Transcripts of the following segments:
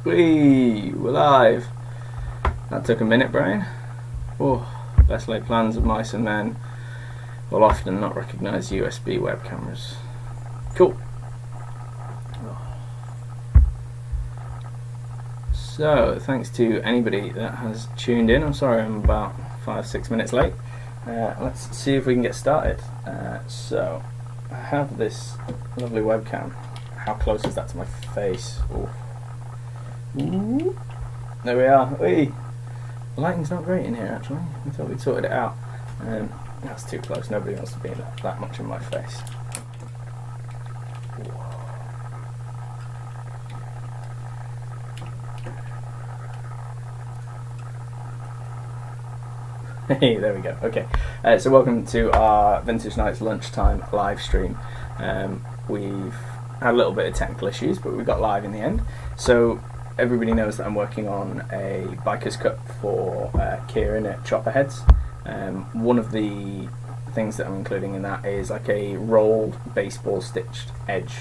We're live. That took a minute, Brian. Oh, best laid plans of mice and men will often not recognise USB web cameras. Cool. So, thanks to anybody that has tuned in. I'm sorry I'm about 5-6 minutes late. Let's see if we can get started. So, I have this lovely webcam. How close is that to my face? Ooh. There we are. Whee! The lighting's not great in here actually. We thought we'd sorted it out. That's too close. Nobody wants to be that much in my face. Hey, there we go. Okay, so welcome to our Vintage Nights lunchtime live stream. We've had a little bit of technical issues, but we got live in the end. So everybody knows that I'm working on a Biker's Cup for Kieran at Chopperheads. One of the things that I'm including in that is like a rolled baseball stitched edge.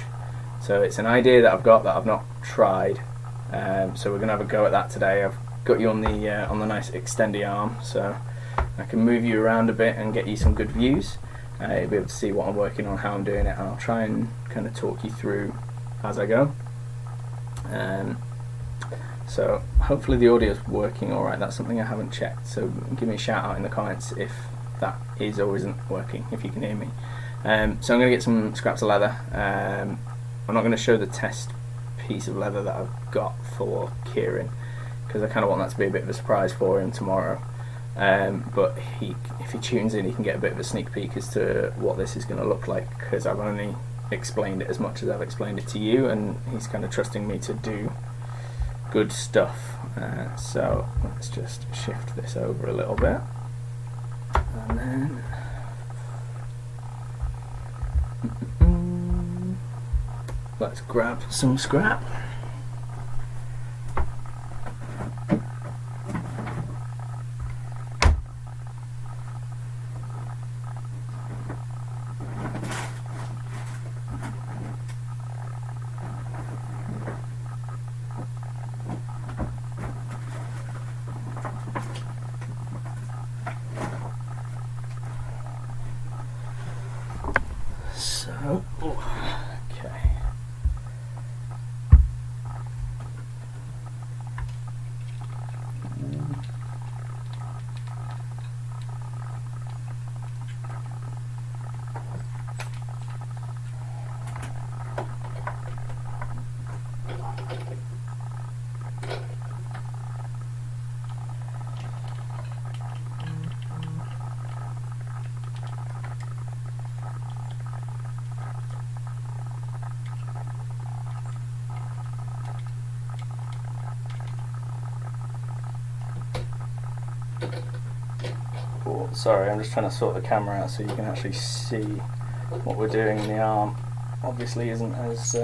So it's an idea that I've got that I've not tried. So we're gonna have a go at that today. I've got you on the nice extendy arm, so I can move you around a bit and get you some good views. You'll be able to see what I'm working on, how I'm doing it, and I'll try and kind of talk you through as I go. So hopefully the audio is working alright. That's something I haven't checked, so give me a shout out in the comments if that is or isn't working, if you can hear me. So I'm going to get some scraps of leather. I'm not going to show the test piece of leather that I've got for Kieran, because I kind of want that to be a bit of a surprise for him tomorrow. But if he tunes in, he can get a bit of a sneak peek as to what this is going to look like, because I've only explained it as much as I've explained it to you, and he's kind of trusting me to do good stuff. So let's just shift this over a little bit, and then let's grab some scrap. Okay. Sorry, I'm just trying to sort the camera out so you can actually see what we're doing. The arm obviously isn't as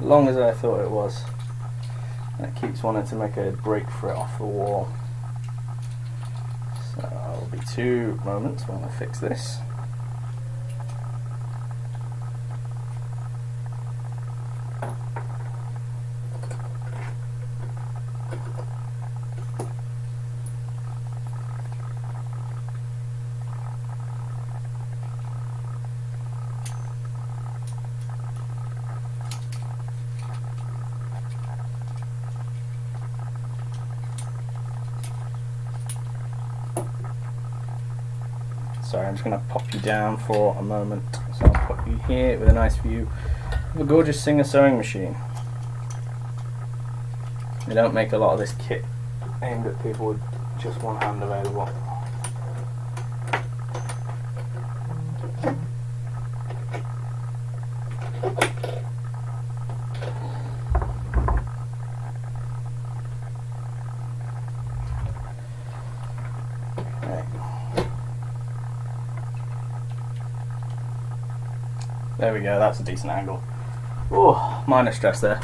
long as I thought it was. It keeps wanting to make a break for it off the wall. So I'll be 2 moments while I fix this. Sorry, I'm just going to pop you down for a moment. So I'll put you here with a nice view of a gorgeous Singer sewing machine. They don't make a lot of this kit aimed at people with just one hand available. There we go, that's a decent angle. Oh, minor stress there.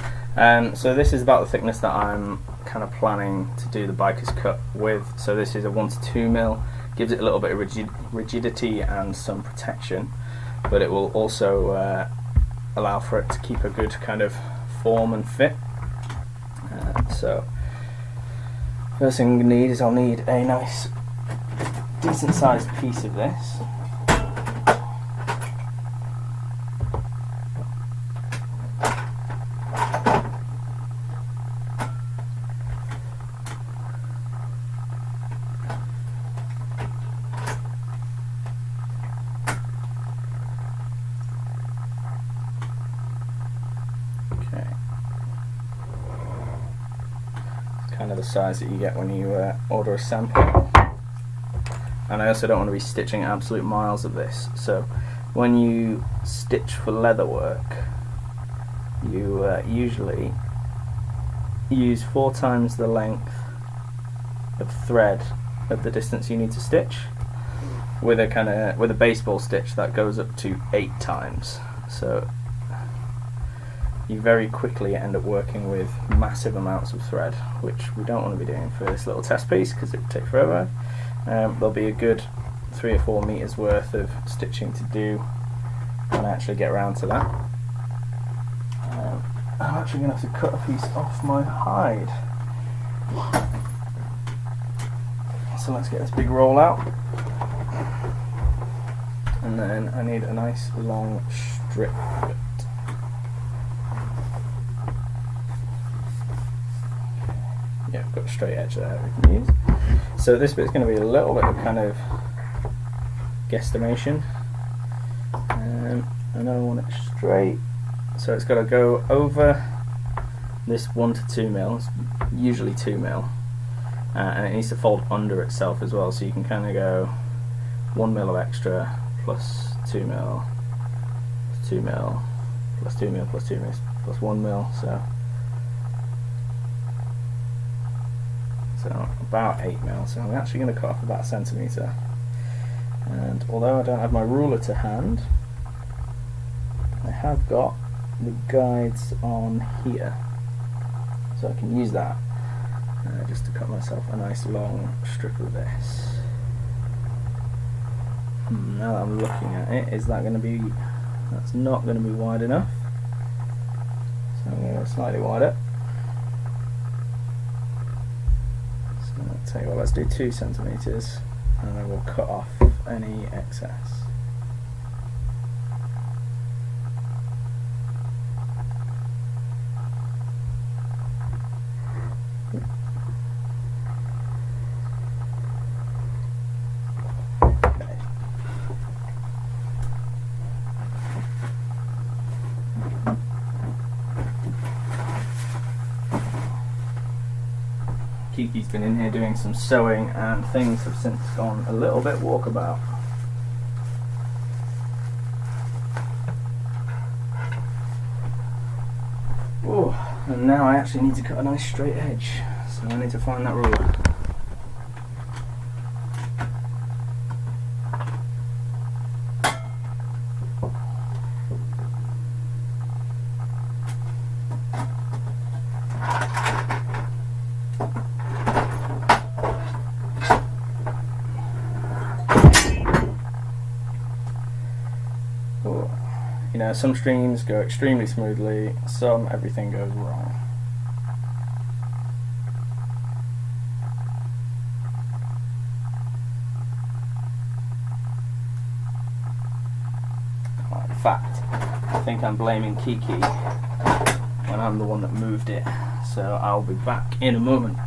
So this is about the thickness that I'm kind of planning to do the Biker's Cup with. So this is a 1 to 2 mil, gives it a little bit of rigidity and some protection, but it will also allow for it to keep a good kind of form and fit. So first thing we need is I'll need a nice decent sized piece of this. Kind of the size that you get when you order a sample. And I also don't want to be stitching absolute miles of this, so when you stitch for leather work, you usually use 4 times the length of thread of the distance you need to stitch. With a baseball stitch, that goes up to 8 times. So you very quickly end up working with massive amounts of thread, which we don't want to be doing for this little test piece because it would take forever. There'll be a good 3 or 4 meters worth of stitching to do when I actually get around to that. I'm actually going to have to cut a piece off my hide. So let's get this big roll out. And then I need a nice long strip of it. Yeah, I've got a straight edge there we can use. So this bit's going to be a little bit of kind of guesstimation. And I want it straight. So it's got to go over this 1 to 2 mil, usually 2 mil. And it needs to fold under itself as well, so you can kind of go 1 mil of extra plus 2 mil, plus 2 mil, plus 2 mil, plus 2 mil, plus 1 mil. So about 8 mil. So I'm actually going to cut off about 1 centimetre. And although I don't have my ruler to hand, I have got the guides on here, so I can use that just to cut myself a nice long strip of this. Now that I'm looking at it, is that going to be? That's not going to be wide enough. So I'm going to go slightly wider. So I'll tell you what, let's do 2 centimetres, and then we'll cut off any excess. Kiki's been in here doing some sewing, and things have since gone a little bit walkabout. Oh, and now I actually need to cut a nice straight edge, so I need to find that ruler. You know, some streams go extremely smoothly, some everything goes wrong. In fact, I think I'm blaming Kiki when I'm the one that moved it, so I'll be back in a moment.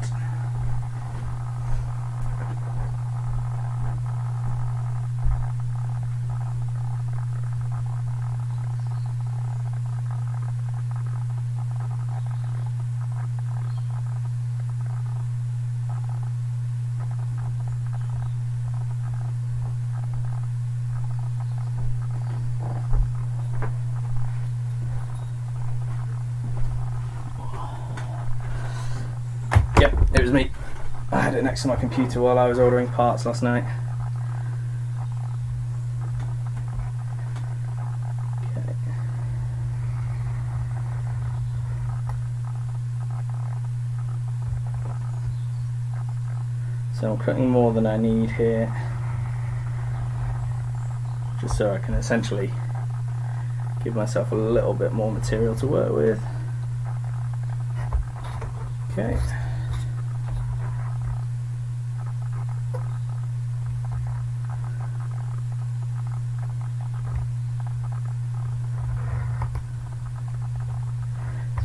Yep, it was me. I had it next to my computer while I was ordering parts last night. Okay. So I'm cutting more than I need here, just so I can essentially give myself a little bit more material to work with. Okay.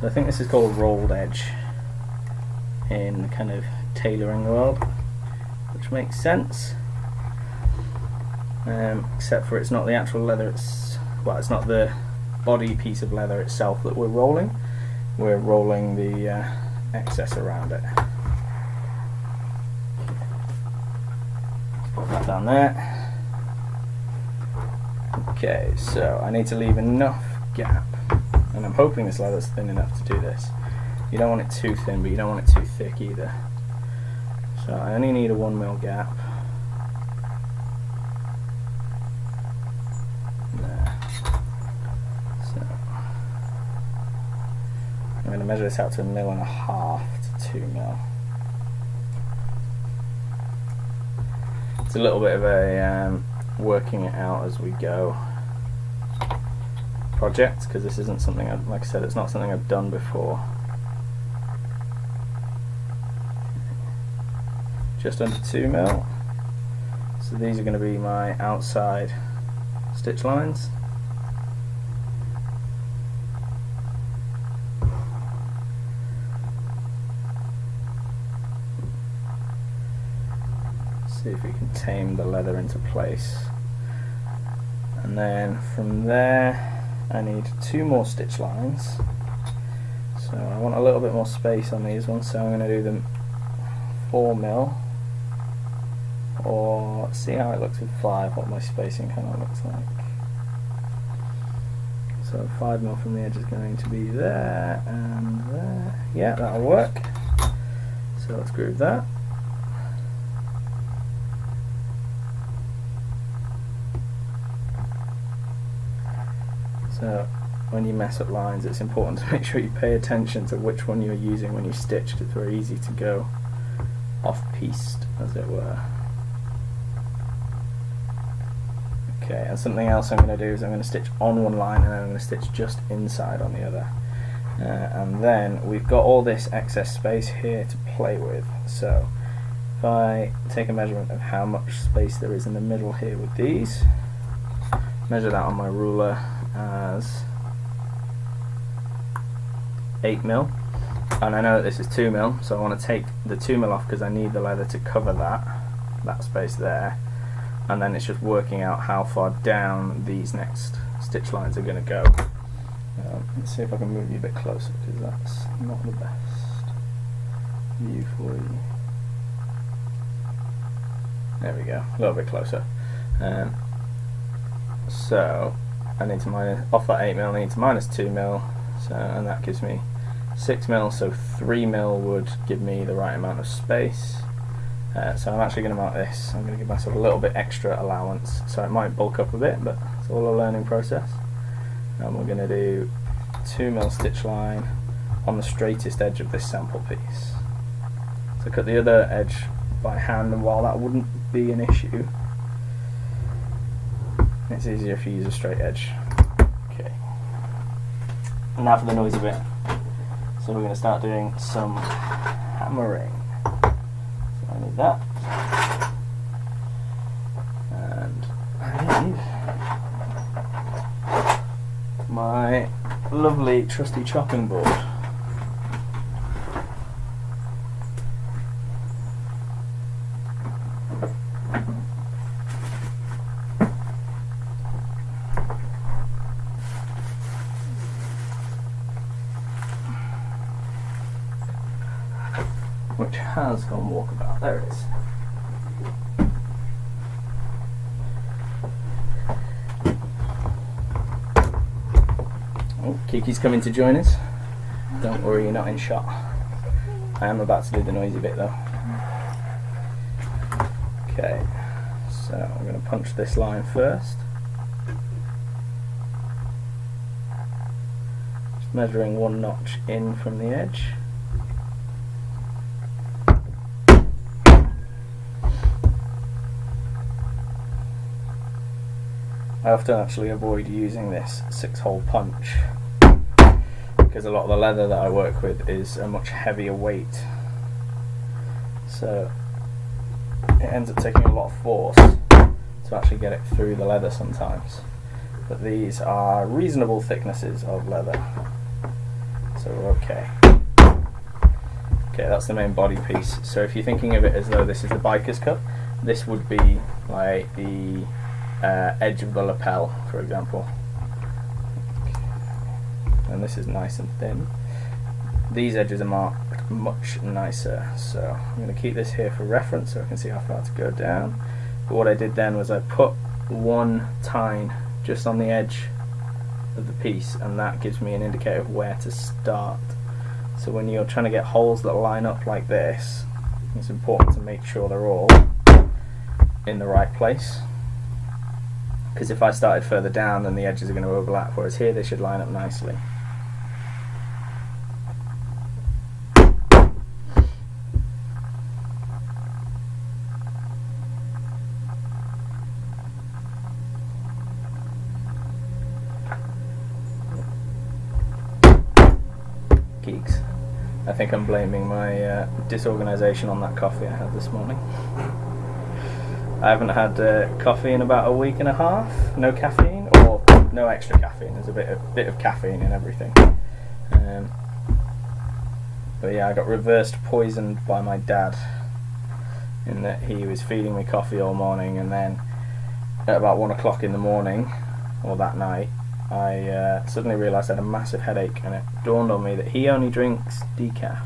So I think this is called rolled edge in the kind of tailoring world, which makes sense, except for it's not the actual leather, it's not the body piece of leather itself that we're rolling the excess around it. Put that down there. Okay, so I need to leave enough gap, and I'm hoping this leather's thin enough to do this. You don't want it too thin, but you don't want it too thick either. So I only need a 1mm gap. There. So I'm going to measure this out to 1.5 to 2mm. It's a little bit of a working it out as we go project, because this isn't something like I said, it's not something I've done before. Just under 2mm. So these are going to be my outside stitch lines. See if we can tame the leather into place. And then from there I need 2 more stitch lines. So I want a little bit more space on these ones, so I'm going to do them 4mm, or see how it looks with 5, what my spacing kind of looks like. So 5mm from the edge is going to be there and there. Yeah, that'll work. So let's groove that. So when you mess up lines, it's important to make sure you pay attention to which one you're using when you stitch, because it's very easy to go off-piste, as it were. Okay, and something else I'm going to do is I'm going to stitch on one line and then I'm going to stitch just inside on the other. And then we've got all this excess space here to play with. So if I take a measurement of how much space there is in the middle here with these, measure that on my ruler as 8mm, and I know that this is 2mm, so I want to take the 2mm off because I need the leather to cover that space there, and then it's just working out how far down these next stitch lines are going to go. Let's see if I can move you a bit closer, because that's not the best view for you. There we go, a little bit closer. So I need to minus off that 8mm, I need to minus 2mm, so, and that gives me 6mm, so 3mm would give me the right amount of space. So I'm actually going to mark this, I'm going to give myself a little bit extra allowance, so it might bulk up a bit, but it's all a learning process. And we're going to do 2mm stitch line on the straightest edge of this sample piece. So cut the other edge by hand, and while that wouldn't be an issue, it's easier if you use a straight edge. Okay. And now for the noisy bit. So we're going to start doing some hammering. So I need that. And I need my lovely trusty chopping board. Which has gone walkabout. There it is. Oh, Kiki's coming to join us. Don't worry, you're not in shot. I am about to do the noisy bit though. Okay, so I'm going to punch this line first. Just measuring 1 notch in from the edge. I often actually avoid using this 6-hole punch because a lot of the leather that I work with is a much heavier weight, so it ends up taking a lot of force to actually get it through the leather sometimes. But these are reasonable thicknesses of leather, so we're okay. Okay, that's the main body piece. So if you're thinking of it as though this is the biker's cup, this would be like the edge of the lapel, for example. And this is nice and thin. These edges are marked much nicer, so I'm going to keep this here for reference so I can see how far to go down. But what I did then was I put one tine just on the edge of the piece, and that gives me an indicator of where to start. So when you're trying to get holes that line up like this, it's important to make sure they're all in the right place, because if I started further down then the edges are going to overlap, whereas here they should line up nicely. Geeks. I think I'm blaming my disorganisation on that coffee I had this morning. I haven't had coffee in about a week and a half. No caffeine, or no extra caffeine. There's a bit of caffeine in everything. But yeah, I got reversed poisoned by my dad, in that he was feeding me coffee all morning, and then at about 1 o'clock in the morning, or that night, I suddenly realised I had a massive headache, and it dawned on me that he only drinks decaf.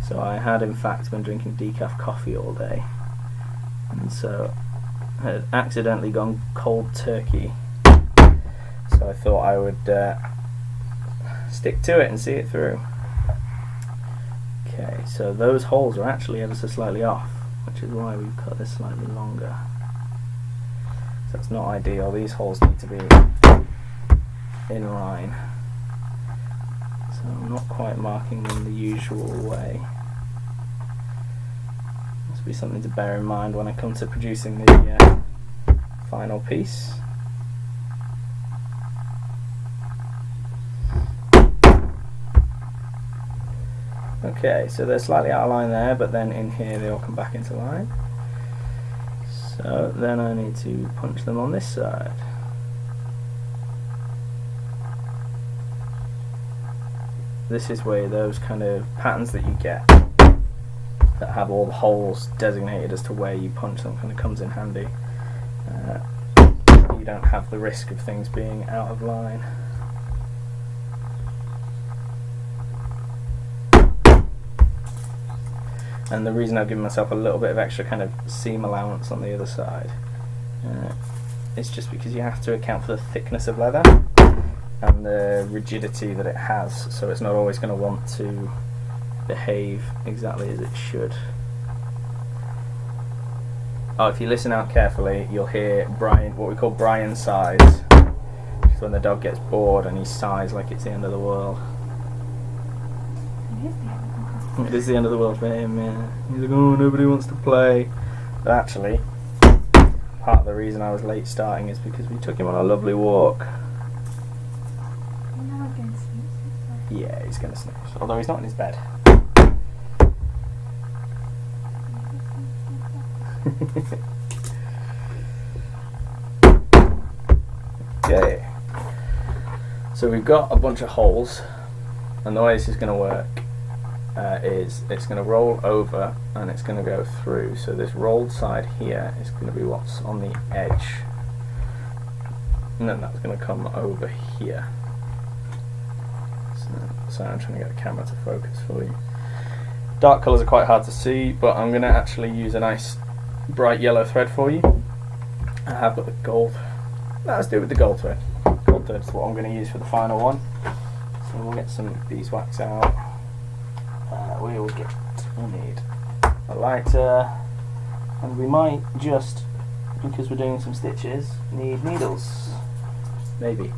So I had in fact been drinking decaf coffee all day, and so I had accidentally gone cold turkey. So I thought I would stick to it and see it through. Okay, so those holes are actually ever so slightly off, which is why we've cut this slightly longer. So it's not ideal. These holes need to be in line. So I'm not quite marking them the usual way. Must be something to bear in mind when I come to producing the final piece. Okay, so they're slightly out of line there, but then in here they all come back into line. So then I need to punch them on this side. This is where those kind of patterns that you get that have all the holes designated as to where you punch them kind of comes in handy. You don't have the risk of things being out of line. And the reason I've given myself a little bit of extra kind of seam allowance on the other side is just because you have to account for the thickness of leather and the rigidity that it has, so it's not always going to want to behave exactly as it should. Oh, if you listen out carefully, you'll hear Brian, what we call Brian sighs, which is when the dog gets bored and he sighs like it's the end of the world. It is the end of the world for him, yeah. He's like, oh, nobody wants to play. But actually, part of the reason I was late starting is because we took him on a lovely walk. Yeah, he's going to snooze, although he's not in his bed. Okay, so we've got a bunch of holes, and the way this is going to work is it's going to roll over and it's going to go through. So this rolled side here is going to be what's on the edge, and then that's going to come over here. So I'm trying to get the camera to focus for you. Dark colours are quite hard to see, but I'm going to actually use a nice bright yellow thread for you. I have got the gold. Let's do it with the gold thread. Gold thread is what I'm going to use for the final one. So we'll get some beeswax out. We'll need a lighter, and we might just, because we're doing some stitches, need needles. Maybe.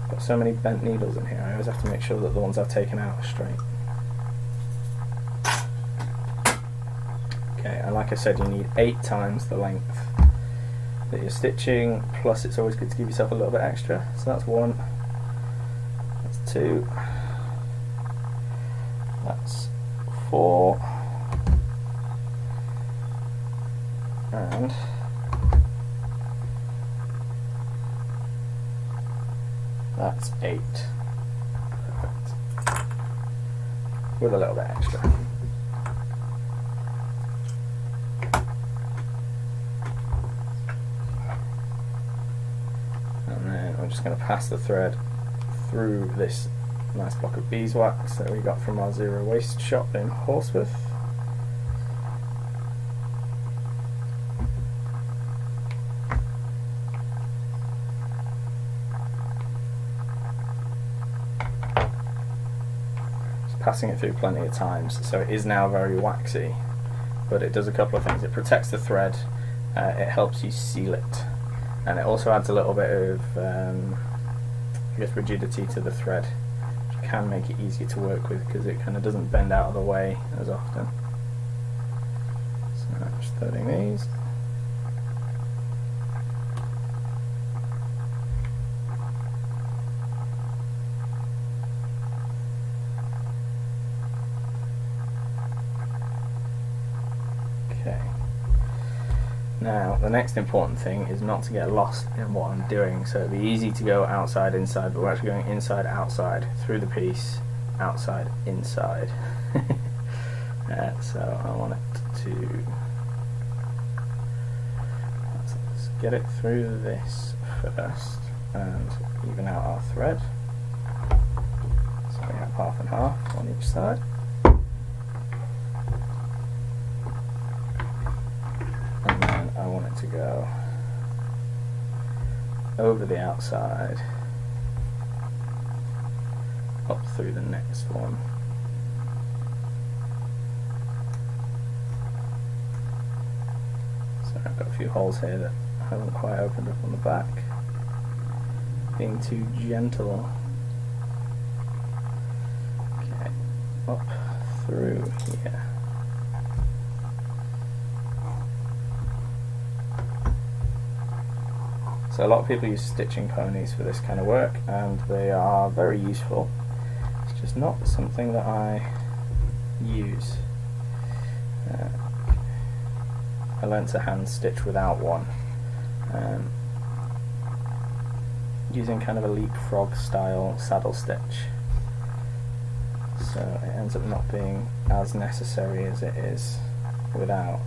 Got so many bent needles in here, I always have to make sure that the ones I've taken out are straight. Okay, and like I said, you need 8 times the length that you're stitching, plus it's always good to give yourself a little bit extra. So that's 1, 2. That's 4. And that's 8. Perfect. With a little bit extra. And then I'm just going to pass the thread through this nice block of beeswax that we got from our zero waste shop in Horsworth. Just passing it through plenty of times, so it is now very waxy, but it does a couple of things. It protects the thread, it helps you seal it, and it also adds a little bit of I guess rigidity to the thread, which can make it easier to work with because it kind of doesn't bend out of the way as often. So I'm just threading these. Okay. Now, the next important thing is not to get lost in what I'm doing. So it'd be easy to go outside, inside, but we're actually going inside, outside, through the piece, outside, inside. So I want it to, let's get it through this first and even out our thread. So we have half and half on each side. I want it to go over the outside, up through the next one. So I've got a few holes here that I haven't quite opened up on the back. Being too gentle. Okay, up through here. So a lot of people use stitching ponies for this kind of work, and they are very useful. It's just not something that I use. I learnt to hand stitch without one, using kind of a leapfrog style saddle stitch. So it ends up not being as necessary as it is without.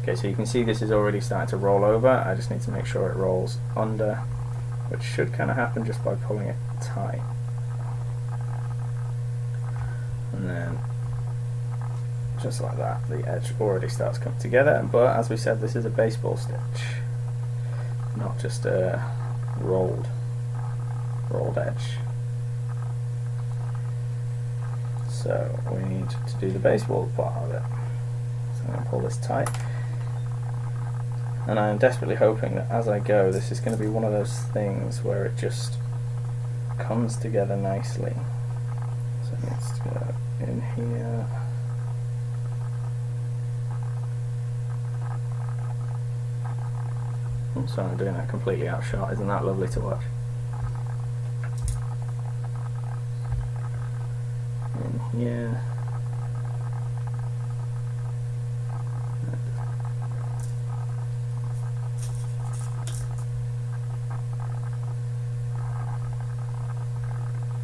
Okay, so you can see this is already starting to roll over. I just need to make sure it rolls under, which should kind of happen just by pulling it tight. And then, just like that, the edge already starts coming together. But as we said, this is a baseball stitch, not just a rolled edge. So we need to do the baseball part of it. So I'm going to pull this tight. And I am desperately hoping that as I go, this is going to be one of those things where it just comes together nicely. So it needs to go in here. I'm sorry, I'm doing that completely out of shot. Isn't that lovely to watch? In here.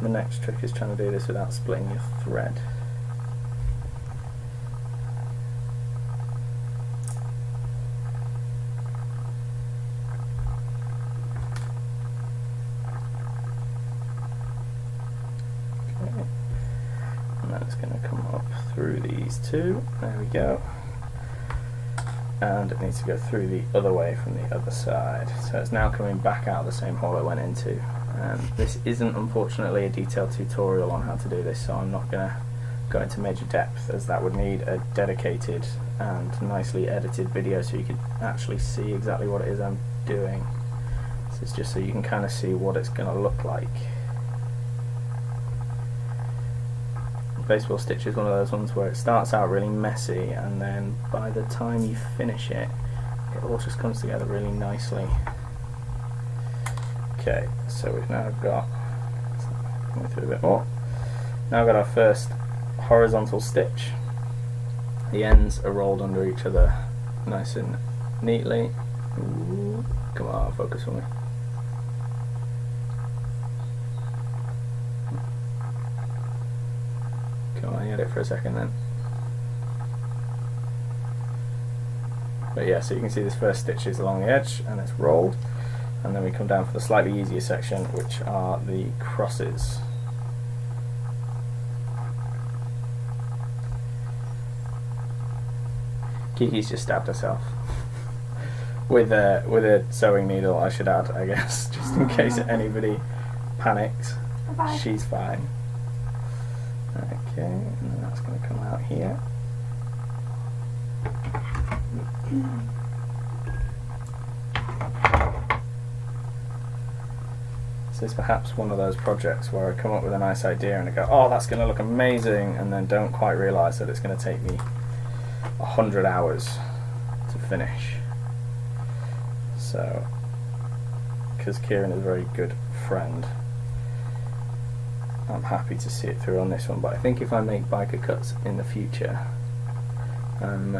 The next trick is trying to do this without splitting your thread. Okay. And that's going to come up through these two. There we go. And it needs to go through the other way from the other side. So it's now coming back out of the same hole it went into. This isn't unfortunately a detailed tutorial on how to do this, so I'm not going to go into major depth, as that would need a dedicated and nicely edited video so you could actually see exactly what it is I'm doing. This is just so you can kind of see what it's going to look like. Baseball stitch is one of those ones where it starts out really messy, and then by the time you finish it, it all just comes together really nicely. Okay, so we've now got Go through a bit more. Now I've got our first horizontal stitch. The ends are rolled under each other nice and neatly. Ooh, come on, focus for me. Come on, you had it for a second then. But yeah, so you can see this first stitch is along the edge and it's rolled, and then we come down for the slightly easier section, which are the crosses. Kiki's just stabbed herself with a sewing needle, I should add, I guess, just in case anybody panics. Bye. She's fine. Okay, and then that's going to come out here. This is perhaps one of those projects where I come up with a nice idea and I go, oh, that's going to look amazing, and then don't quite realise that it's going to take me 100 hours to finish. So, because Kieran is a very good friend, I'm happy to see it through on this one. But I think if I make biker cuts in the future, I'm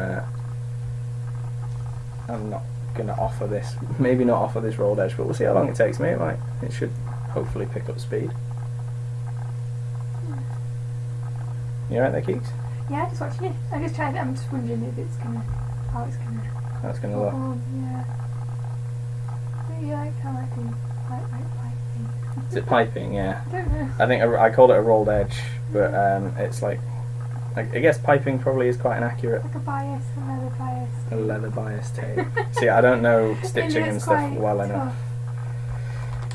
not going to offer this, maybe not offer this rolled edge, but we'll see how long it takes me. It should hopefully pick up speed. You alright there, Keeks? Yeah, just watching it. I'm just wondering if it's gonna, how it's gonna. How it's going to look. Yeah. Maybe like how I do piping. Is it piping? Yeah. I don't know. I think I called it a rolled edge, but it's like I guess piping probably is quite an accurate. Like a bias, a leather bias. A leather bias tape. See, I don't know stitching Maybe and it's stuff quite well tough. enough.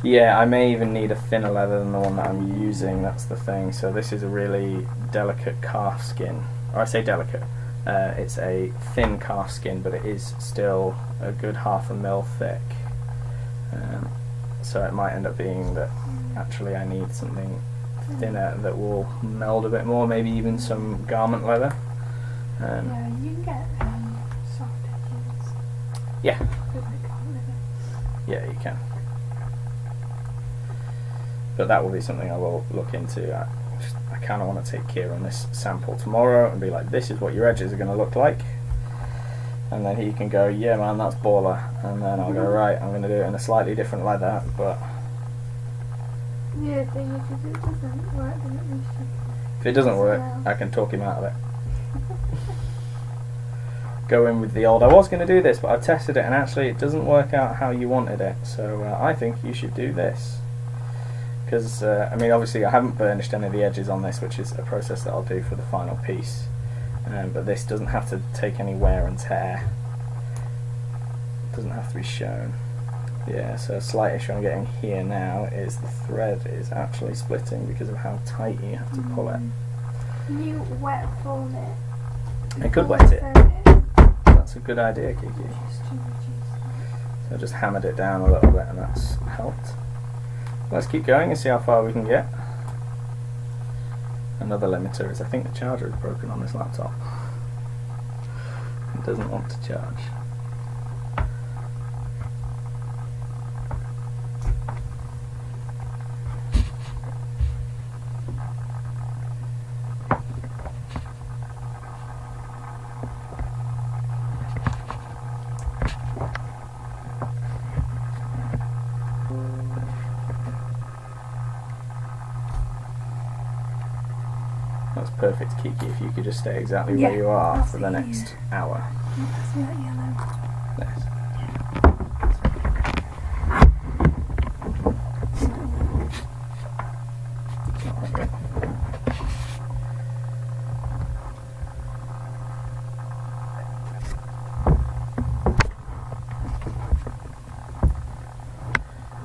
Yeah, I may even need a thinner leather than the one that I'm using, that's the thing. So this is a really delicate calf skin. Or I say delicate, it's a thin calf skin, but it is still a good 1/2 mil thick. So it might end up being that actually I need something thinner that will meld a bit more, maybe even some garment leather. Yeah, you can get soft edges. Yeah. With like garment leather. Yeah, you can. But that will be something I will look into. I kind of want to take Kieran on this sample tomorrow and be like, this is what your edges are going to look like. And then he can go, yeah man, that's baller. And then I'll go, right, I'm going to do it in a slightly different leather, but Yeah, the thing is, if it doesn't work, then at least you if it doesn't work, Yeah. I can talk him out of it. Go in with the old, I was going to do this, but I've tested it and actually it doesn't work out how you wanted it. So I think you should do this. Because, I mean, obviously I haven't burnished any of the edges on this, which is a process that I'll do for the final piece. But this doesn't have to take any wear and tear. It doesn't have to be shown. Yeah, so a slight issue I'm getting here now is the thread is actually splitting because of how tight you have to pull it. Can you wet fold it? I could Before wet you it. sew it? That's a good idea, Kiki. Just to reduce So I just hammered it down a little bit and that's helped. Let's keep going and see how far we can get. Another limiter is I think the charger is broken on this laptop. It doesn't want to charge. That's perfect, Kiki, if you could just stay exactly where Yeah, you are I'll for the stay next here. hour. Pass me that yellow. Yes. Alright.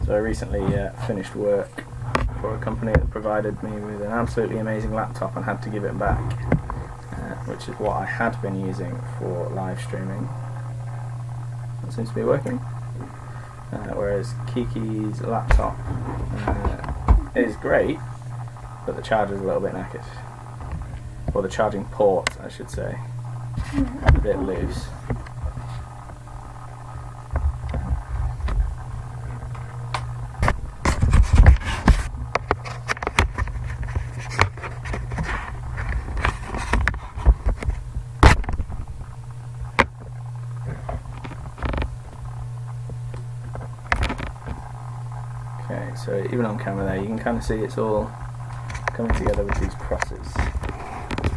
So I recently finished work for a company that provided me with an absolutely amazing laptop and had to give it back, which is what I had been using for live streaming. That seems to be working. Whereas Kiki's laptop is great, but the charger's a little bit knackered. Or the charging port, I should say, a bit loose. So even on camera there, you can kind of see it's all coming together with these crosses.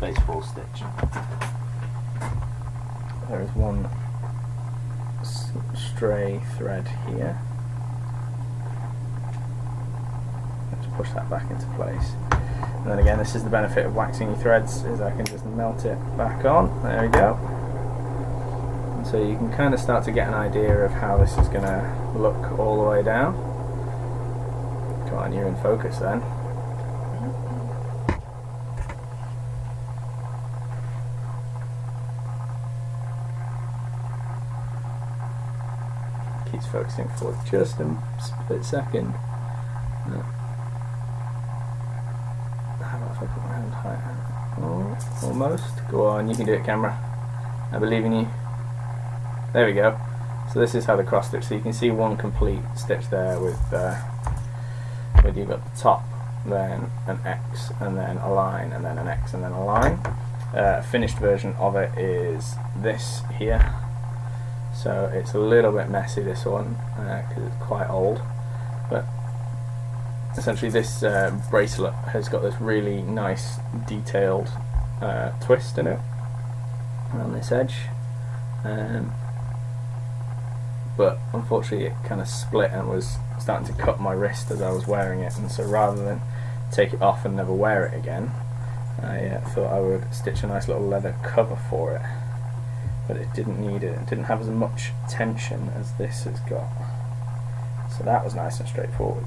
Baseball stitch. There is one stray thread here. Let's push that back into place. And then again, this is the benefit of waxing your threads, is I can just melt it back on. There we go. And so you can kind of start to get an idea of how this is going to look all the way down. Come on, you're in focus then. Keeps focusing for just a split second. How about if I put my hand higher? Oh, almost. Go on, you can do it, camera. I believe in you. There we go. So this is how the cross stitch. So you can see one complete stitch there with where you've got the top, then an X, and then a line, and then an X, and then a line. Finished version of it is this here. So it's a little bit messy, this one, because it's quite old. But essentially this bracelet has got this really nice detailed twist in it around this edge. But unfortunately it kind of split and was starting to cut my wrist as I was wearing it, and so rather than take it off and never wear it again, I thought I would stitch a nice little leather cover for it. But it didn't need it. It didn't have as much tension as this has got. So that was nice and straightforward.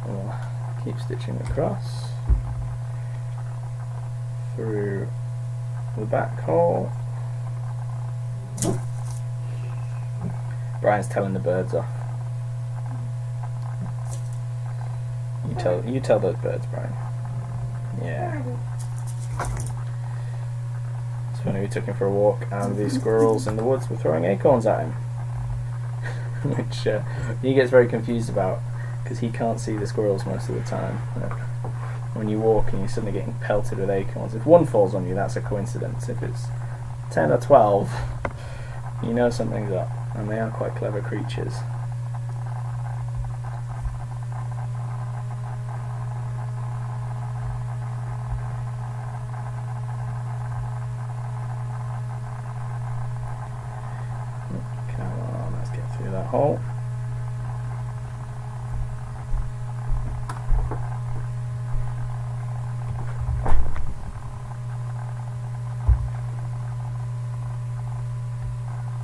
We'll keep stitching across through the back hole. Brian's telling the birds off. You tell those birds, Brian. Yeah. When we took him for a walk and the squirrels in the woods were throwing acorns at him, which he gets very confused about because he can't see the squirrels most of the time. When you walk and you're suddenly getting pelted with acorns, if one falls on you, that's a coincidence. If it's 10 or 12, you know something's up, and they are quite clever creatures. That hole.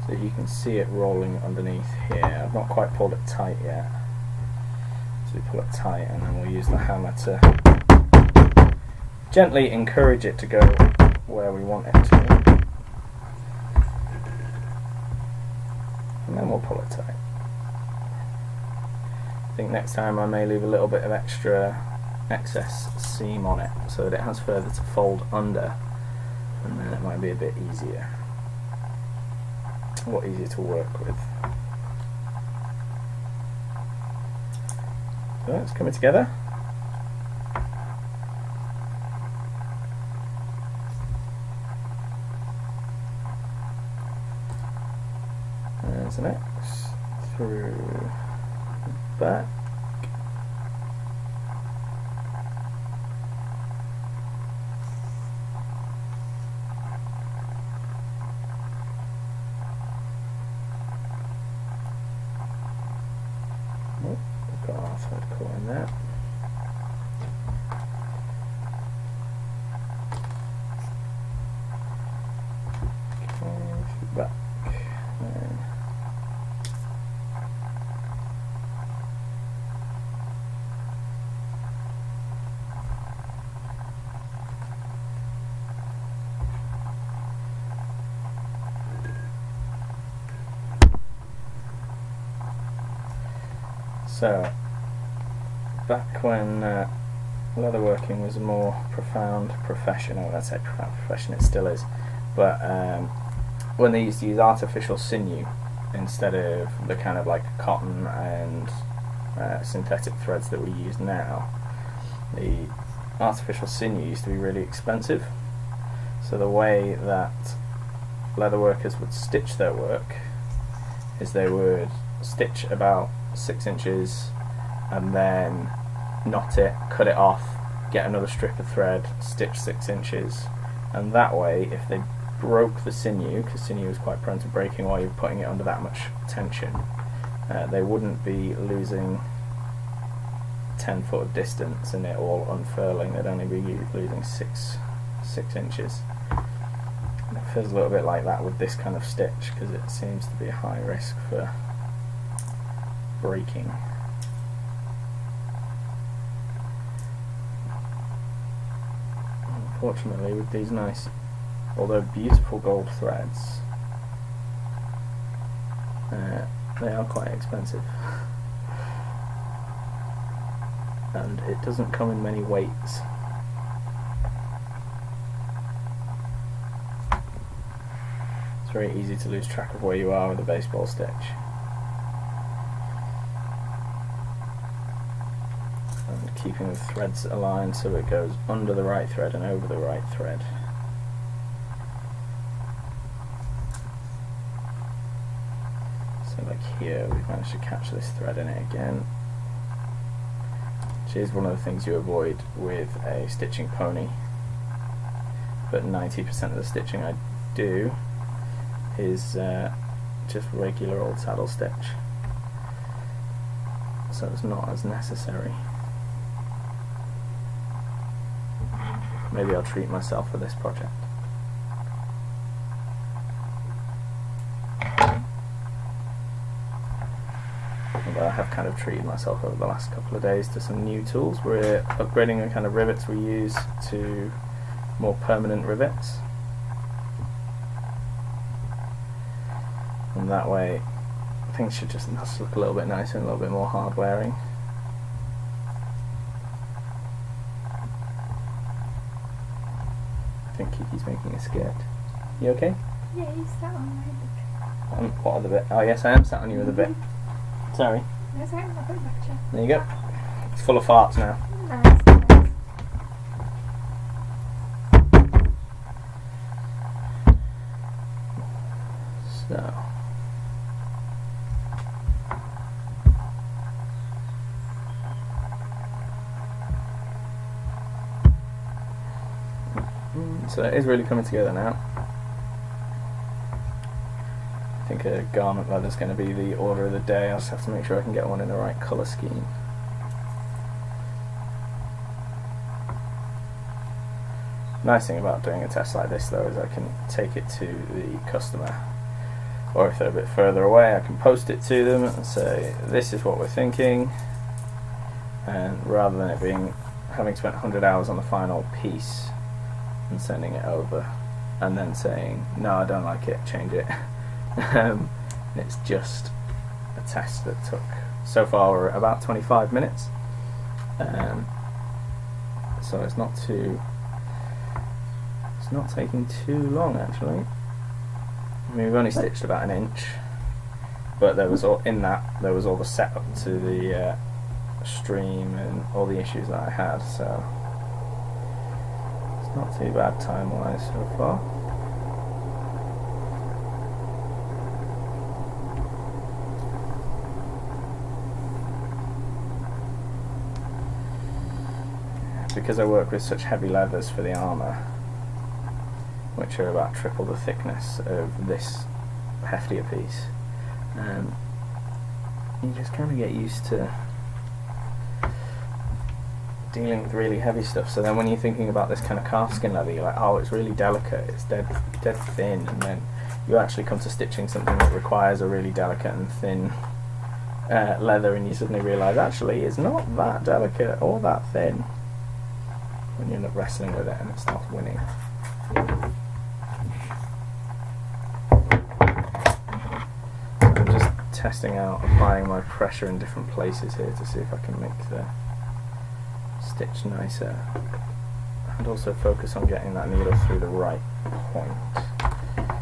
So you can see it rolling underneath here. I've not quite pulled it tight yet. So we pull it tight and then we'll use the hammer to gently encourage it to go where we want it to. And then we'll pull it tight. I think next time I may leave a little bit of excess seam on it so that it has further to fold under, and then it might be a bit easier. A lot easier to work with. So it's coming together. There's an X through the back. Oh, we've got our third core in there. Okay, through the back. And so, back when leatherworking was a more profound profession, or let's say profound profession, it still is, but when they used to use artificial sinew instead of the kind of like cotton and synthetic threads that we use now, the artificial sinew used to be really expensive. So the way that leatherworkers would stitch their work is they would stitch about 6 inches and then knot it, cut it off, get another strip of thread, stitch 6 inches, and that way if they broke the sinew, because sinew is quite prone to breaking while you're putting it under that much tension, they wouldn't be losing 10 foot of distance and it all unfurling. They'd only be losing 6 inches. And it feels a little bit like that with this kind of stitch because it seems to be a high risk for breaking. Unfortunately, with these nice, although beautiful gold threads, they are quite expensive. And it doesn't come in many weights. It's very easy to lose track of where you are with a baseball stitch. And keeping the threads aligned so it goes under the right thread and over the right thread. So like here we've managed to catch this thread in it again. Which is one of the things you avoid with a stitching pony, but 90% of the stitching I do is just regular old saddle stitch, so it's not as necessary. Maybe I'll treat myself for this project. I have kind of treated myself over the last couple of days to some new tools. We're upgrading the kind of rivets we use to more permanent rivets, and that way things should just look a little bit nicer and a little bit more hard wearing. I think Kiki's making a skirt. You okay? Yeah, you sat on my bit. What other bit? Oh yes, I am sat on you with a bit. Sorry. That's right, I'll put it back to you. There you go. It's full of farts now. Nice. So. So it is really coming together now. I think a garment leather is going to be the order of the day. I'll just have to make sure I can get one in the right colour scheme. Nice thing about doing a test like this though is I can take it to the customer, or if they're a bit further away I can post it to them and say this is what we're thinking, and rather than it being having spent 100 hours on the final piece and sending it over and then saying no I don't like it, change it. It's just a test that took so far about 25 minutes, so it's not taking too long actually. I mean, we've only stitched about an inch, but there was all the setup to the stream and all the issues that I had, so it's not too bad time wise so far. Because I work with such heavy leathers for the armour, which are about triple the thickness of this heftier piece, you just kind of get used to dealing with really heavy stuff. So then when you're thinking about this kind of calfskin leather, you're like, oh, it's really delicate, it's dead thin, and then you actually come to stitching something that requires a really delicate and thin leather, and you suddenly realise actually it's not that delicate or that thin when you end up wrestling with it and it starts winning. I'm just testing out applying my pressure in different places here to see if I can make the stitch nicer, and also focus on getting that needle through the right point,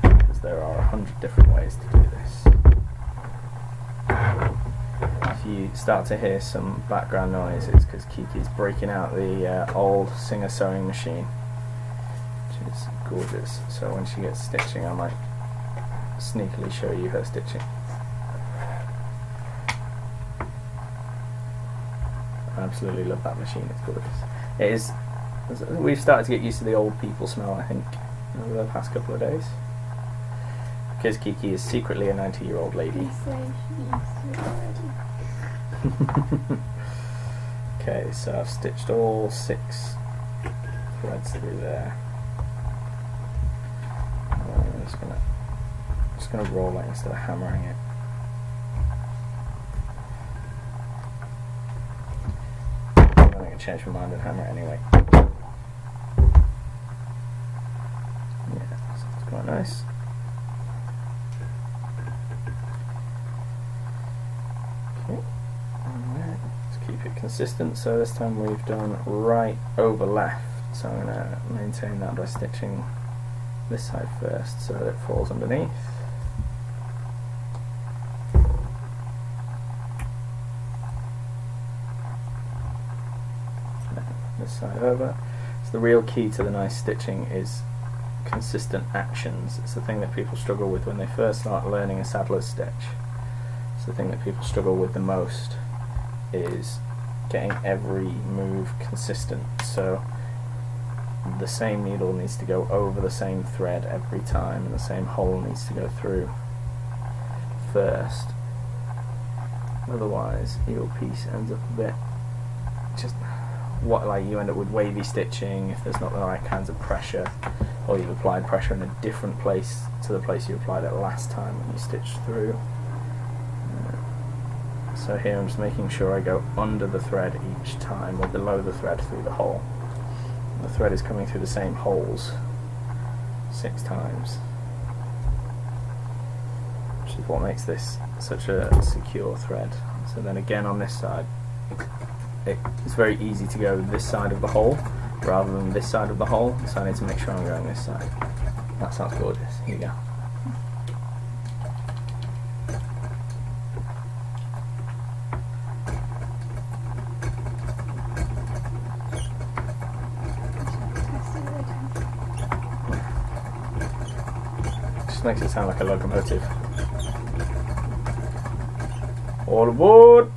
because there are 100 different ways to do this. If you start to hear some background noise, it's because Kiki's breaking out the old Singer sewing machine, which is gorgeous, so when she gets stitching I might sneakily show you her stitching. absolutely love that machine. It's gorgeous. It is. We've started to get used to the old people smell, I think, over the past couple of days. Because Kiki is secretly a 90-year-old lady. They say she used to it already. Okay, so I've stitched all 6 threads through there. I'm just gonna roll it instead of hammering it. I'm gonna change my mind and hammer it anyway. Yeah, that's quite nice. Okay, let's keep it consistent. So this time we've done right over left. So I'm gonna maintain that by stitching this side first so that it falls underneath. This side over. So the real key to the nice stitching is consistent actions. It's the thing that people struggle with when they first start learning a saddler's stitch. It's the thing that people struggle with the most, is getting every move consistent. So the same needle needs to go over the same thread every time, and the same hole needs to go through first. Otherwise your piece ends up a bit just like you end up with wavy stitching if there's not the right kinds of pressure, or you've applied pressure in a different place to the place you applied it last time when you stitched through. So here I'm just making sure I go under the thread each time, or below the thread through the hole. The thread is coming through the same holes 6 times, which is what makes this such a secure thread. So then again on this side, it's very easy to go this side of the hole rather than this side of the hole, so I need to make sure I'm going this side. That sounds gorgeous. Here you go. Just makes it sound like a locomotive. All aboard!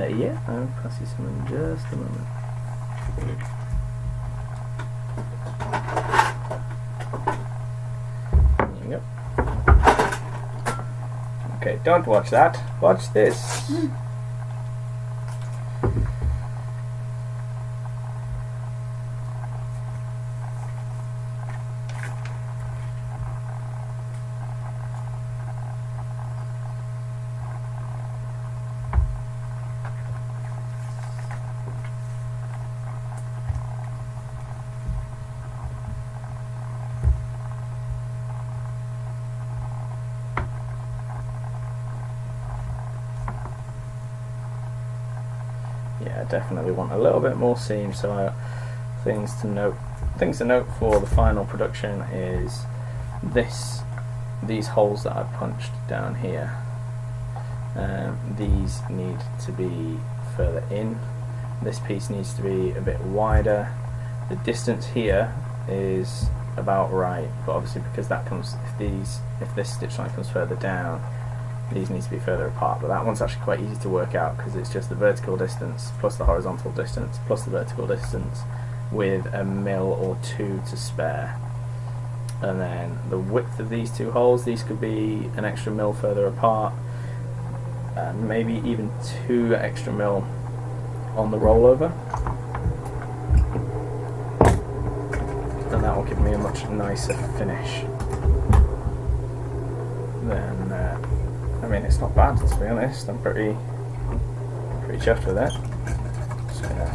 Yeah, I'll pass you some in just a moment. There you go. Okay, don't watch that. Watch this. Yeah, I definitely want a little bit more seam. So things to note for the final production is these holes that I've punched down here. These need to be further in. This piece needs to be a bit wider. The distance here is about right, but obviously because that comes, if this stitch line comes further down, these need to be further apart, but that one's actually quite easy to work out because it's just the vertical distance plus the horizontal distance plus the vertical distance with a mil or 2 to spare. And then the width of these 2 holes, these could be an extra mil further apart, and maybe even 2 extra mil on the rollover, and that will give me a much nicer finish. Then I mean, it's not bad, to be honest. I'm pretty chuffed with it. Just gonna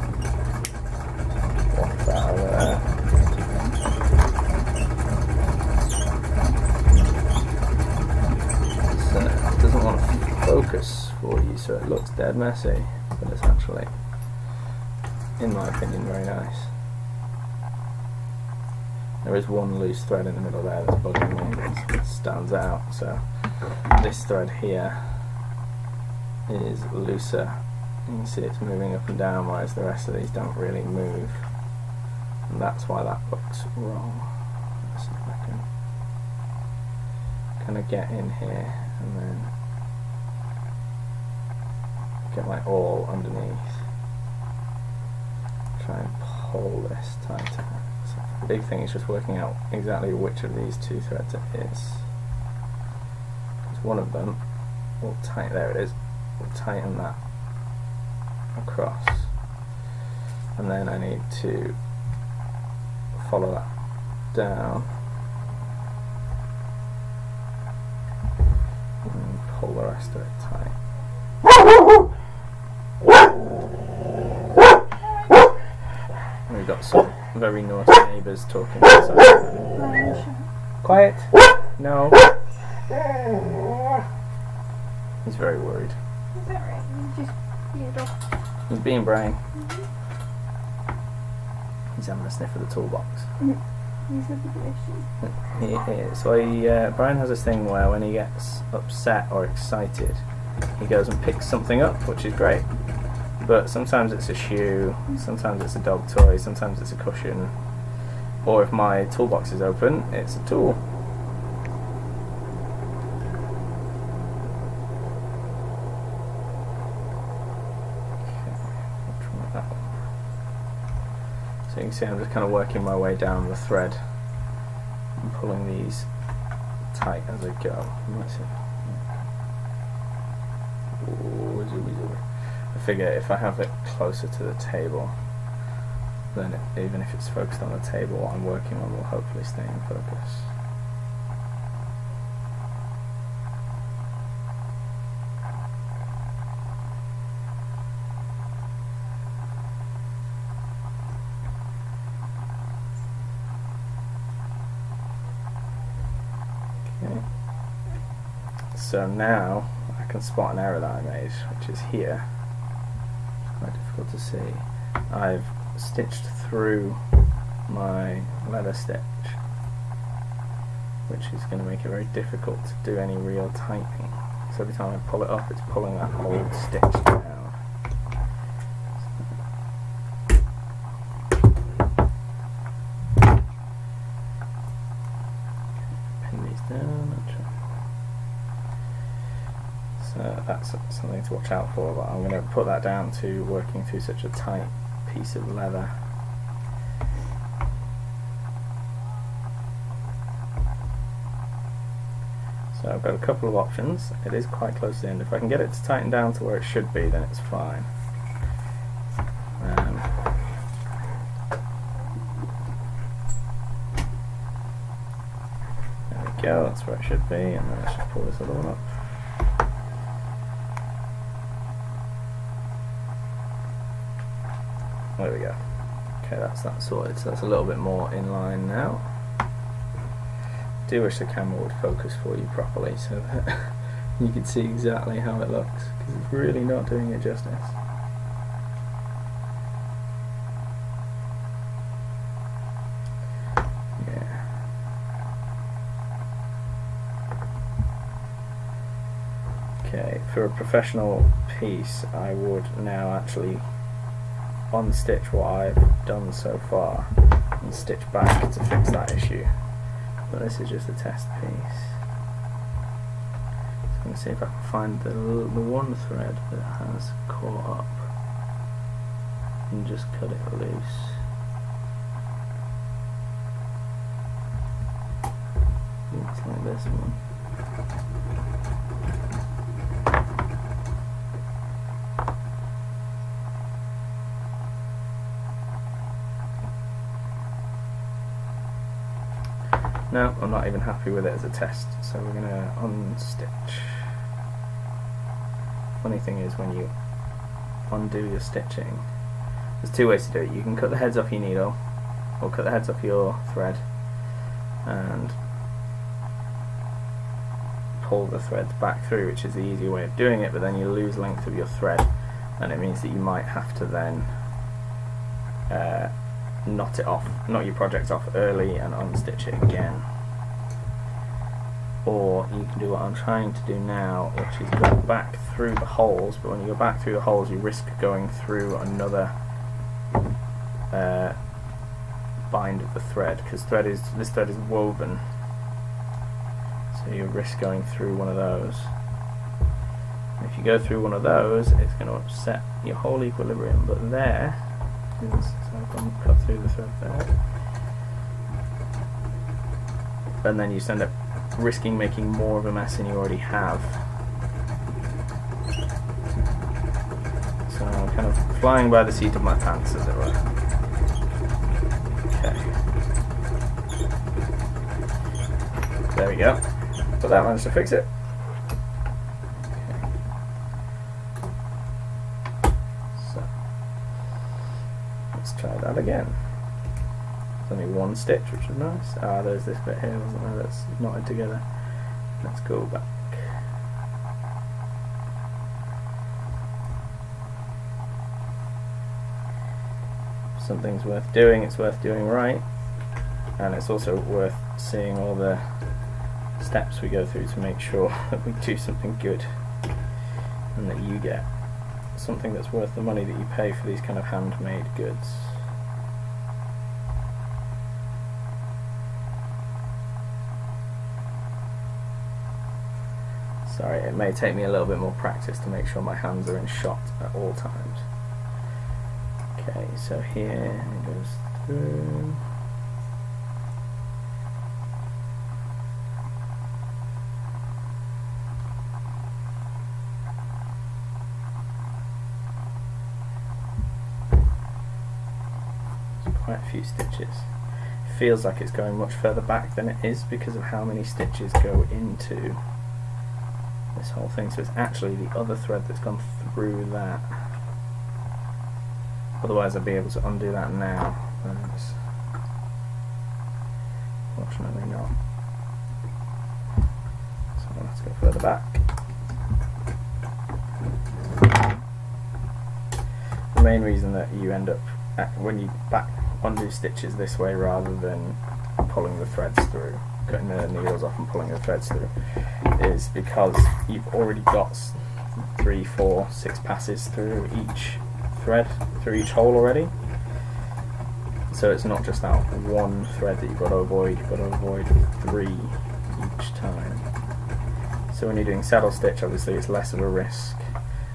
walk that out of there. So it doesn't want to focus for you, so it looks dead messy, but it's actually, in my opinion, very nice. There is one loose thread in the middle there that's bugging me. It stands out. So this thread here is looser. You can see it's moving up and down, whereas the rest of these don't really move. And that's why that looks wrong. Let's see if I can kind of get in here and then get my awl underneath. Try and pull this tighter. So the big thing is just working out exactly which of these two threads it is. Because one of them will tighten, there it is, will tighten that across. And then I need to follow that down and pull the rest of it tight. We've got some very naughty neighbours talking outside. Quiet! No! He's very worried. Is that right? You just veered off. He's being Brian. He's having a sniff of the toolbox. He's a big issue. He is. Well, Brian has this thing where when he gets upset or excited, he goes and picks something up, which is great. But sometimes it's a shoe, sometimes it's a dog toy, sometimes it's a cushion, or if my toolbox is open, it's a tool. So you can see I'm just kind of working my way down the thread and pulling these tight as I go. I figure if I have it closer to the table, then even if it's focused on the table, what I'm working on will hopefully stay in focus. Okay. So now I can spot an error that I made, which is here. Quite difficult to see. I've stitched through my leather stitch, which is going to make it very difficult to do any real tightening. So every time I pull it up, it's pulling that old stitch down. Pin these down. So that's something to watch out for, but I'm going to put that down to working through such a tight piece of leather. So I've got a couple of options. It is quite close to the end. If I can get it to tighten down to where it should be, then it's fine. There we go, that's where it should be, and then I should pull this other one up. There we go. Okay, that's that sorted, so that's a little bit more in line now. I do wish the camera would focus for you properly so that you can see exactly how it looks, because it's really not doing it justice. Yeah. Okay, for a professional piece, I would now actually unstitch what I've done so far and stitch back to fix that issue. But this is just a test piece. So I'm going to see if I can find the one thread that has caught up and just cut it loose. Looks like this one. No, I'm not even happy with it as a test, so we're going to unstitch. Funny thing is, when you undo your stitching, there's two ways to do it. You can cut the heads off your needle, or cut the heads off your thread, and pull the threads back through, which is the easy way of doing it, but then you lose length of your thread, and it means that you might have to then knot your project off early and unstitch it again. Or you can do what I'm trying to do now, which is go back through the holes, but when you go back through the holes you risk going through another bind of the thread, because this thread is woven, so you risk going through one of those. And if you go through one of those, it's going to upset your whole equilibrium, but there is, so I've gone cut through the thread there, and then you just end up risking making more of a mess than you already have. So I'm kind of flying by the seat of my pants, as it were. Okay. There we go. But that managed to fix it. Okay. So let's try that again. There's only one stitch, which is nice. Ah, there's this bit here, wasn't there, that's knotted together. Let's go back. If something's worth doing, it's worth doing right, and it's also worth seeing all the steps we go through to make sure that we do something good and that you get something that's worth the money that you pay for these kind of handmade goods. Sorry, it may take me a little bit more practice to make sure my hands are in shot at all times. Okay, so here it goes through. There's quite a few stitches. It feels like it's going much further back than it is because of how many stitches go into this whole thing, so it's actually the other thread that's gone through that. Otherwise I'd be able to undo that now. Fortunately not. So let's go further back. The main reason that you end up, when you undo stitches this way rather than pulling the threads through, cutting the needles off and pulling the threads through, is because you've already got 3, 4, 6 passes through each thread, through each hole already. So it's not just that one thread that you've got to avoid, you've got to avoid 3 each time. So when you're doing saddle stitch, obviously it's less of a risk.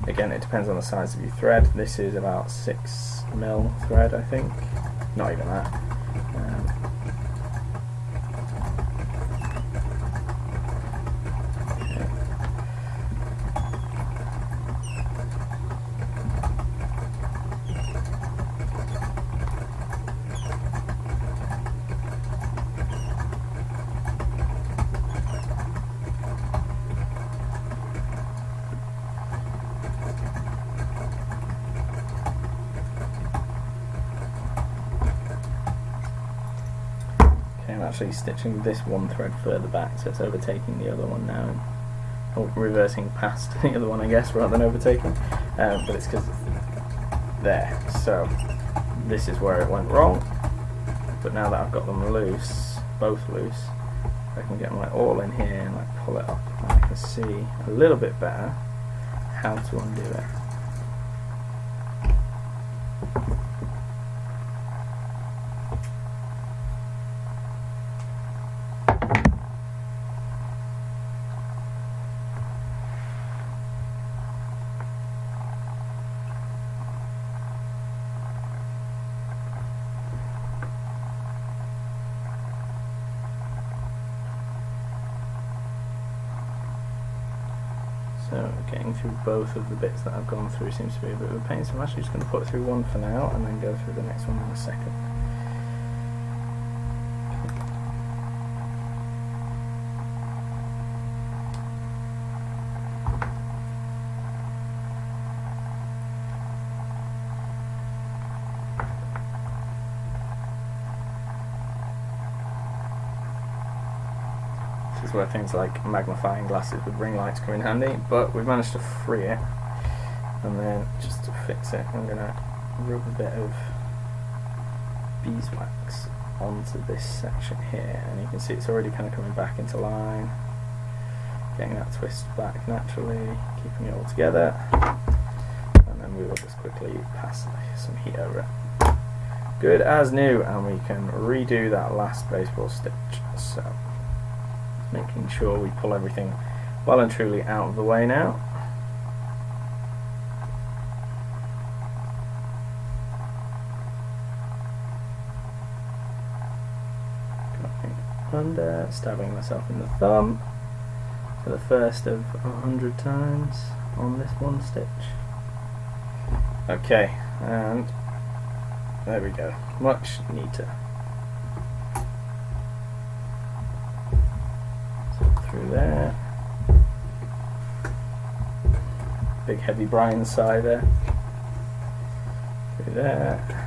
Again, it depends on the size of your thread. This is about 6mm thread, I think. Not even that. I'm actually stitching this one thread further back, so it's overtaking the other one now, or reversing past the other one, I guess, rather than overtaking, but it's because it's there. So this is where it went wrong, but now that I've got them loose, both loose, I can get my awl in here and like pull it up, and I can see a little bit better how to undo it. So getting through both of the bits that I've gone through seems to be a bit of a pain, so I'm actually just going to put through one for now and then go through the next one in a second. This is where things like magnifying glasses with ring lights come in handy, but we've managed to free it, and then just to fix it I'm going to rub a bit of beeswax onto this section here, and you can see it's already kind of coming back into line, getting that twist back naturally, keeping it all together, and then we will just quickly pass some heat over it. Good as new, and we can redo that last baseball stitch. So making sure we pull everything well and truly out of the way now. Under, stabbing myself in the thumb for the first of 100 times on this one stitch. Okay, and there we go, much neater. So through there, big heavy Brian sigh there, through there.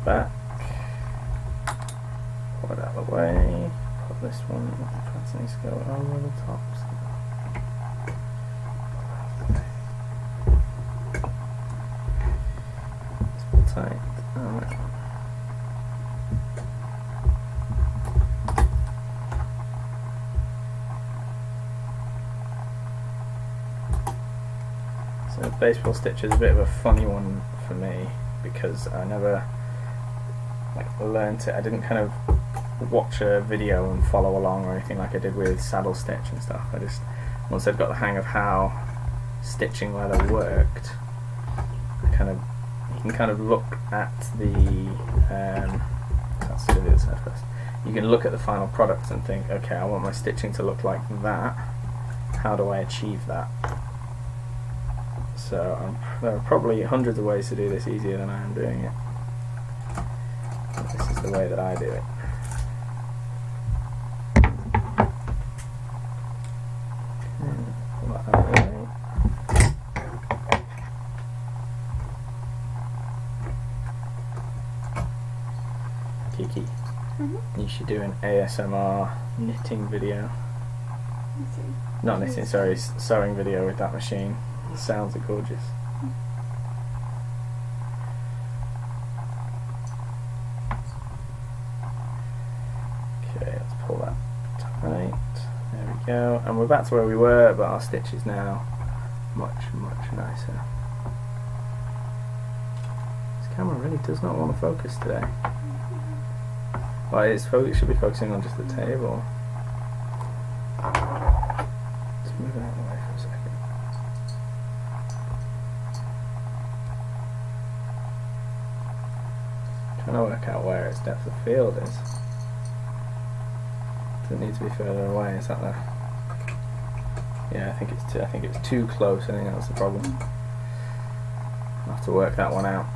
Back, pull it out of the way, put this one, that needs to go over the top. It's pull tight, and that one. So baseball stitch is a bit of a funny one for me because I never learnt it. I didn't kind of watch a video and follow along or anything like I did with saddle stitch and stuff. I just, once I'd got the hang of how stitching leather worked, you can kind of look at the let's do the other side first. You can look at the final product and think, okay, I want my stitching to look like that. How do I achieve that? So there are probably hundreds of ways to do this easier than I am doing it. This is the way that I do it. Pull that out of the way. Kiki, you should do an ASMR knitting video. Not knitting, sorry, sewing video with that machine. The sounds are gorgeous. Pull that tight, there we go, and we're back to where we were, but our stitch is now much nicer. This camera really does not want to focus today. Well, it should be focusing on just the table. Let's move it out of the way for a second. Trying to work out where its depth of field is. Does it need to be further away? Is that the? Yeah, I think it's too close. I think that's the problem. I'll have to work that one out.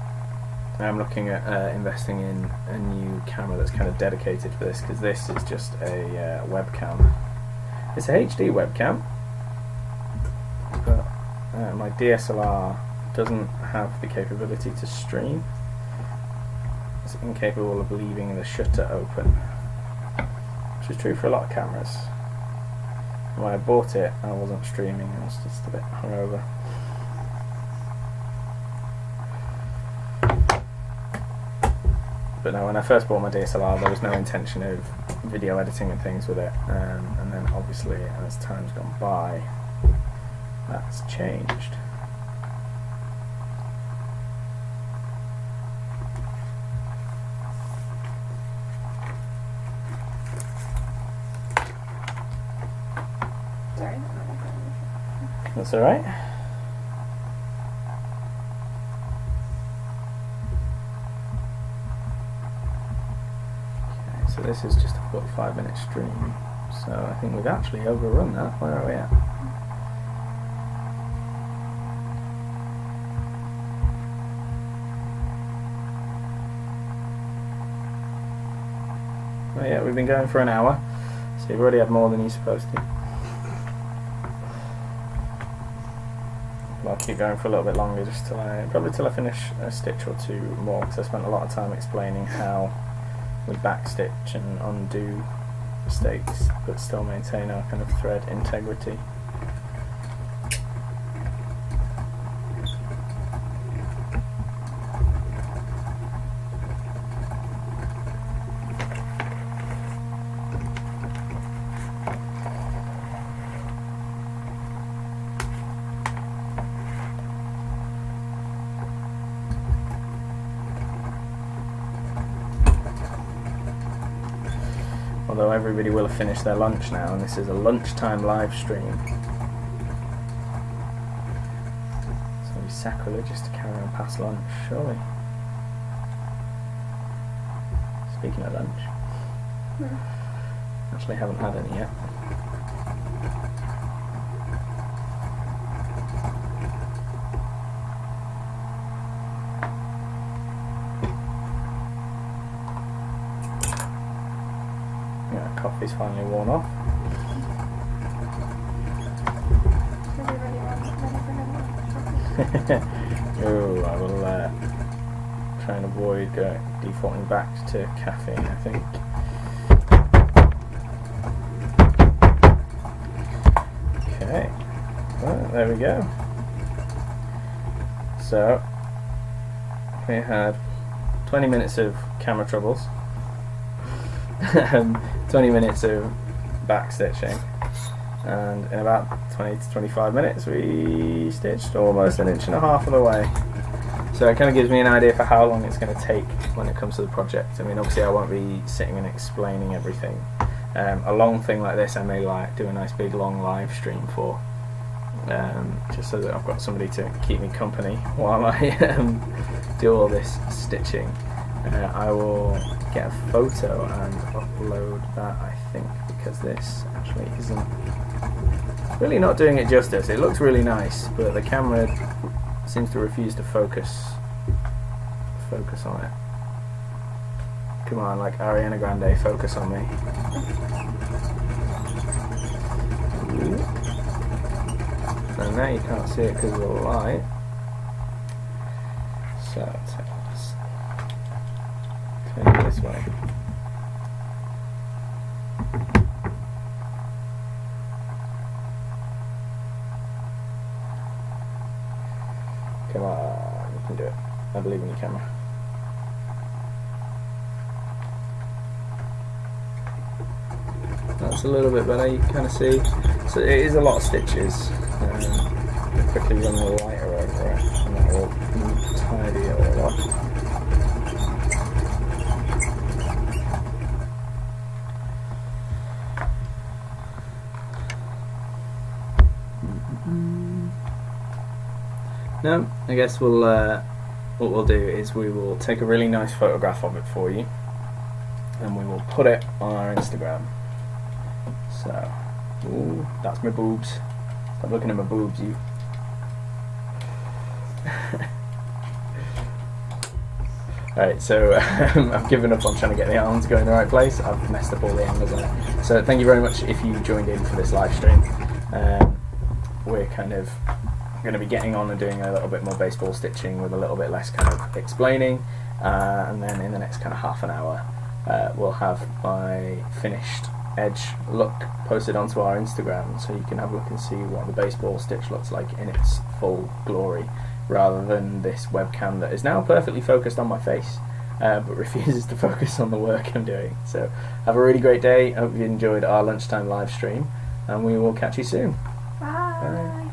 I'm looking at investing in a new camera that's kind of dedicated for this, because this is just a webcam. It's a HD webcam, but my DSLR doesn't have the capability to stream. It's incapable of leaving the shutter open, which is true for a lot of cameras. And when I bought it, I wasn't streaming, I was just a bit hungover. But no, when I first bought my DSLR, there was no intention of video editing and things with it, and then obviously as time's gone by, that's changed. Sorry. That's alright. Okay, so this is just a 45-minute stream, so I think we've actually overrun that. Where are we at? Oh yeah, we've been going for an hour, so you've already had more than you're supposed to. I'll keep going for a little bit longer, just probably till I finish a stitch or two more, because I spent a lot of time explaining how we backstitch and undo mistakes, but still maintain our kind of thread integrity. Although everybody will have finished their lunch now, and this is a lunchtime live stream. So it'd be sacrilegious to carry on past lunch, surely. Speaking of lunch, actually haven't had any yet. Yeah, coffee's finally worn off. Oh, I will try and avoid defaulting back to caffeine, I think. Okay, well, there we go. So, we had 20 minutes of camera troubles, 20 minutes of back stitching, and in about 20 to 25 minutes we stitched almost 1.5 inches of the way. So it kind of gives me an idea for how long it's going to take when it comes to the project. I mean, obviously I won't be sitting and explaining everything. A long thing like this I may like do a nice big long live stream for, just so that I've got somebody to keep me company while I do all this stitching. I will get a photo and upload that, I think, because this actually isn't really not doing it justice. It looks really nice, but the camera seems to refuse to focus on it. Come on, like Ariana Grande, focus on me. So now you can't see it because of the light. So let's turn it this way. Come on, you can do it. I believe in your camera. That's a little bit better, you can kind of see. So it is a lot of stitches. Quickly run the lighter over it, and that will tidy it all up. No, I guess we'll what we'll do is we will take a really nice photograph of it for you, and we will put it on our Instagram. So, ooh, that's my boobs. Stop looking at my boobs, you. Alright, so I've given up on trying to get the arms going in the right place. I've messed up all the angles on it. So thank you very much if you joined in for this live stream. We're kind of going to be getting on and doing a little bit more baseball stitching with a little bit less kind of explaining, and then in the next kind of half an hour we'll have my finished edge look posted onto our Instagram, so you can have a look and see what the baseball stitch looks like in its full glory, rather than this webcam that is now perfectly focused on my face but refuses to focus on the work I'm doing. So have a really great day. I hope you enjoyed our lunchtime live stream, and we will catch you soon. Bye. Bye.